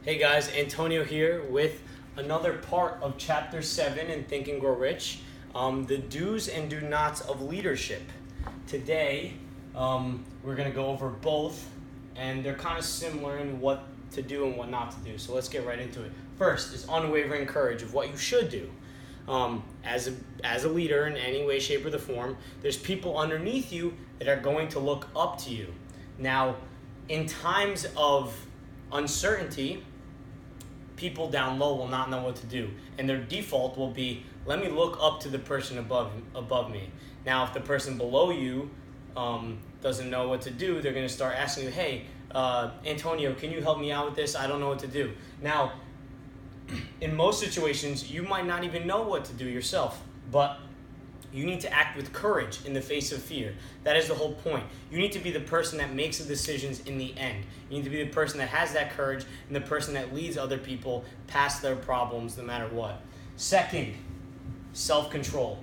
Hey guys, Antonio here with another part of Chapter 7 in Think and Grow Rich, the do's and do nots of leadership. Today, we're going to go over both, and they're kind of similar in what to do and what not to do. So let's get right into it. First is unwavering courage of what you should do. As a leader in any way, shape, or the form, there's people underneath you that are going to look up to you. Now, in times of uncertainty, people down low will not know what to do, and their default will be, let me look up to the person above me. Now, if the person below you doesn't know what to do, they're going to start asking you, hey, Antonio, can you help me out with this? I don't know what to do. Now, in most situations, you might not even know what to do yourself, but you need to act with courage in the face of fear. That is the whole point. You need to be the person that makes the decisions in the end. You need to be the person that has that courage and the person that leads other people past their problems no matter what. Second, self-control.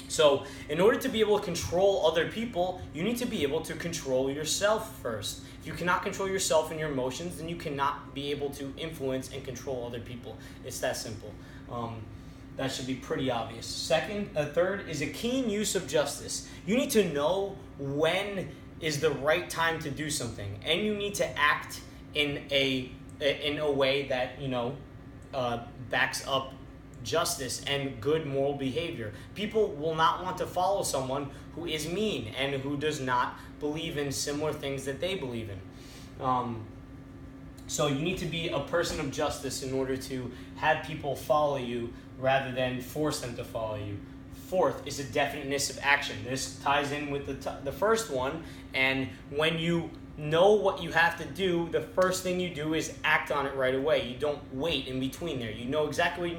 So in order to be able to control other people, you need to be able to control yourself first. If you cannot control yourself and your emotions, then you cannot be able to influence and control other people. It's that simple. That should be pretty obvious. Third is a keen use of justice. You need to know when is the right time to do something, and you need to act in a way that backs up justice and good moral behavior. People will not want to follow someone who is mean and who does not believe in similar things that they believe in. So you need to be a person of justice in order to have people follow you rather than force them to follow you. Fourth is a definiteness of action. This ties in with the first one, and when you know what you have to do, the first thing you do is act on it right away. You don't wait in between there. You know exactly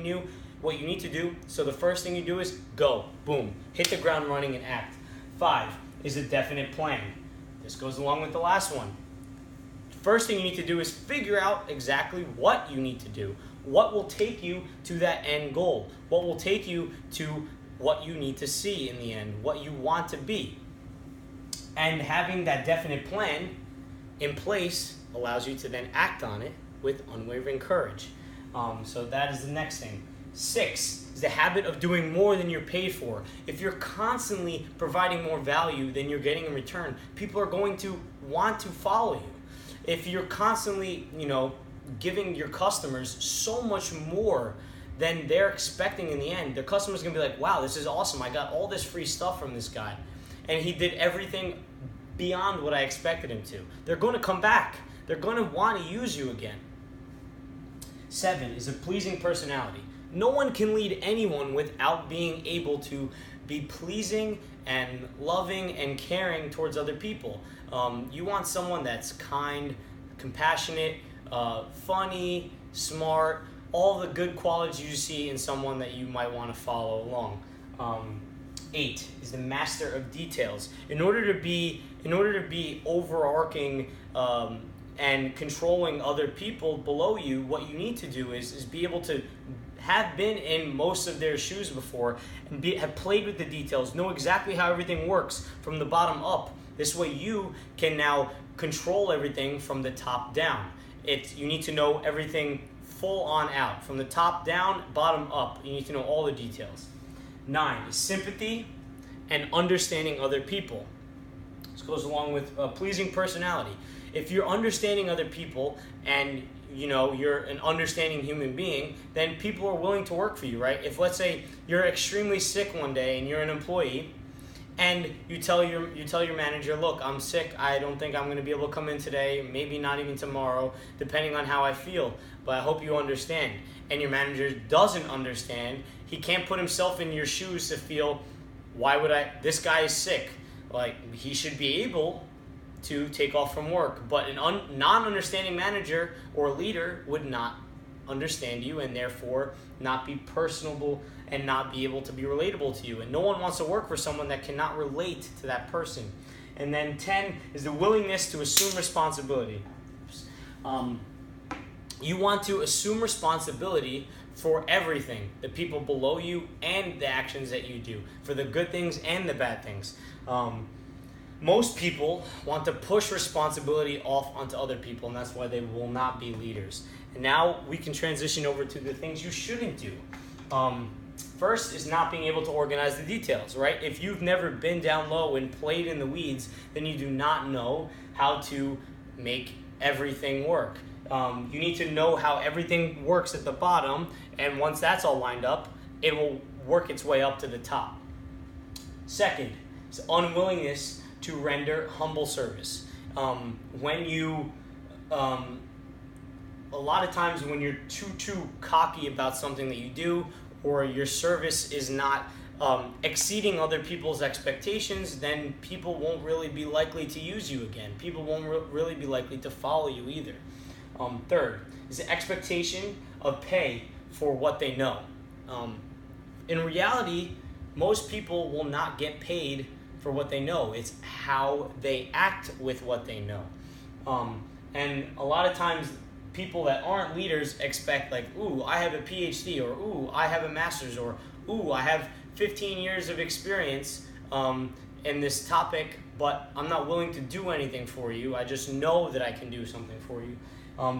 what you need to do, so the first thing you do is go, boom, hit the ground running and act. 5 is a definite plan. This goes along with the last one. First thing you need to do is figure out exactly what you need to do. What will take you to that end goal? What will take you to what you need to see in the end, what you want to be? And having that definite plan in place allows you to then act on it with unwavering courage. So that is the next thing. 6 is the habit of doing more than you're paid for. If you're constantly providing more value than you're getting in return, people are going to want to follow you. If you're constantly, giving your customers so much more than they're expecting in the end, the customer's going to be like, wow, this is awesome. I got all this free stuff from this guy, and he did everything beyond what I expected him to. They're going to come back. They're going to want to use you again. 7 is a pleasing personality. No one can lead anyone without being able to be pleasing and loving and caring towards other people. You want someone that's kind, compassionate, funny, smart, all the good qualities you see in someone that you might want to follow along. 8 is the master of details. In order to be overarching and controlling other people below you, what you need to do is be able to have been in most of their shoes before and have played with the details, know exactly how everything works from the bottom up. This way you can now control everything from the top down. You need to know everything full on out. From the top down, bottom up. You need to know all the details. 9 is sympathy and understanding other people. This goes along with a pleasing personality. If you're understanding other people and you're an understanding human being, then people are willing to work for you, right? If, let's say, you're extremely sick one day and you're an employee, and you tell your manager, look, I'm sick, I don't think I'm going to be able to come in today, maybe not even tomorrow, depending on how I feel, but I hope you understand. And your manager doesn't understand. He can't put himself in your shoes to feel, this guy is sick. Like, he should be able to take off from work, but a non-understanding manager or leader would not understand you and therefore not be personable and not be able to be relatable to you. And no one wants to work for someone that cannot relate to that person. And then 10 is the willingness to assume responsibility. You want to assume responsibility for everything, the people below you and the actions that you do, for the good things and the bad things. Most people want to push responsibility off onto other people, and that's why they will not be leaders. And now we can transition over to the things you shouldn't do. First is not being able to organize the details, right? If you've never been down low and played in the weeds, then you do not know how to make everything work. You need to know how everything works at the bottom, and once that's all lined up, it will work its way up to the top. Second is unwillingness to render humble service. When you, a lot of times when you're too cocky about something that you do, or your service is not exceeding other people's expectations, then people won't really be likely to use you again. People won't really be likely to follow you either. Third is the expectation of pay for what they know. In reality, most people will not get paid for what they know. It's how they act with what they know. And a lot of times, people that aren't leaders expect, like, ooh, I have a PhD, or ooh, I have a master's, or ooh, I have 15 years of experience in this topic, but I'm not willing to do anything for you. I just know that I can do something for you.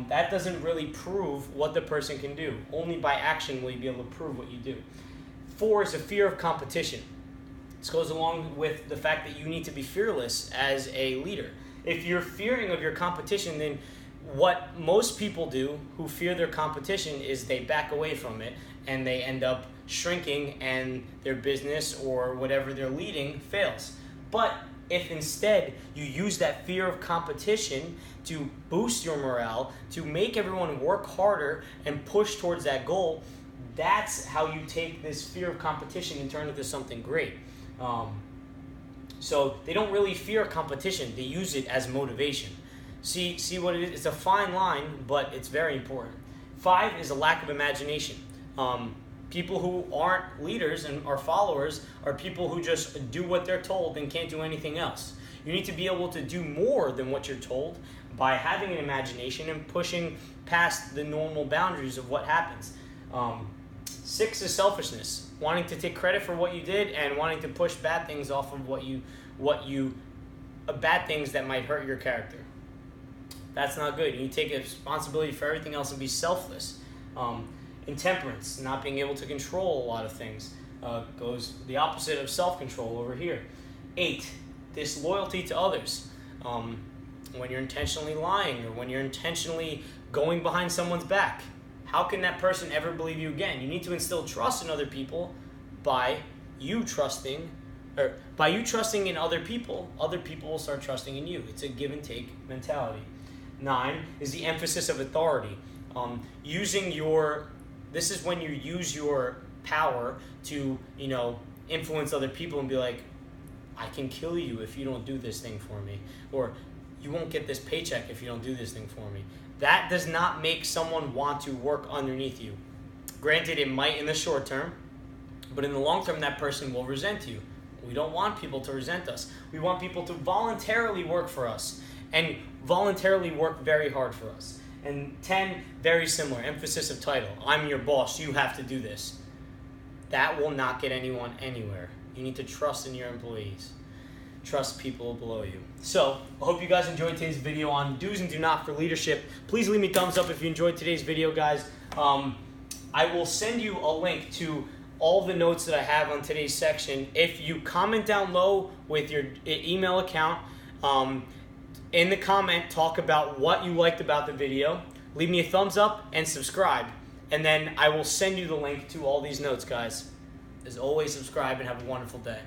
That doesn't really prove what the person can do. Only by action will you be able to prove what you do. 4 is a fear of competition. This goes along with the fact that you need to be fearless as a leader. If you're fearing of your competition, then what most people do who fear their competition is they back away from it, and they end up shrinking, and their business or whatever they're leading fails. But if instead you use that fear of competition to boost your morale, to make everyone work harder and push towards that goal, that's how you take this fear of competition and turn it into something great. So they don't really fear competition, they use it as motivation. See what it is? It's a fine line, but it's very important. 5 is a lack of imagination. People who aren't leaders and are followers are people who just do what they're told and can't do anything else. You need to be able to do more than what you're told by having an imagination and pushing past the normal boundaries of what happens. 6 is selfishness, wanting to take credit for what you did and wanting to push bad things off of bad things that might hurt your character. That's not good. You take responsibility for everything else and be selfless. Intemperance, not being able to control a lot of things, goes the opposite of self-control over here. 8, disloyalty to others. When you're intentionally lying, or when you're intentionally going behind someone's back, how can that person ever believe you again? You need to instill trust in other people by you trusting in other people will start trusting in you. It's a give and take mentality. 9 is the emphasis of authority. This is when you use your power to, influence other people and be like, I can kill you if you don't do this thing for me, or you won't get this paycheck if you don't do this thing for me. That does not make someone want to work underneath you. Granted, it might in the short term, but in the long term, that person will resent you. We don't want people to resent us. We want people to voluntarily work for us and voluntarily work very hard for us. And 10, very similar, emphasis of title. I'm your boss, you have to do this. That will not get anyone anywhere. You need to trust in your employees. Trust people below you. So, I hope you guys enjoyed today's video on do's and do not for leadership. Please leave me a thumbs up if you enjoyed today's video, guys. I will send you a link to all the notes that I have on today's section. If you comment down low with your email account, in the comment, talk about what you liked about the video. Leave me a thumbs up and subscribe. And then I will send you the link to all these notes, guys. As always, subscribe and have a wonderful day.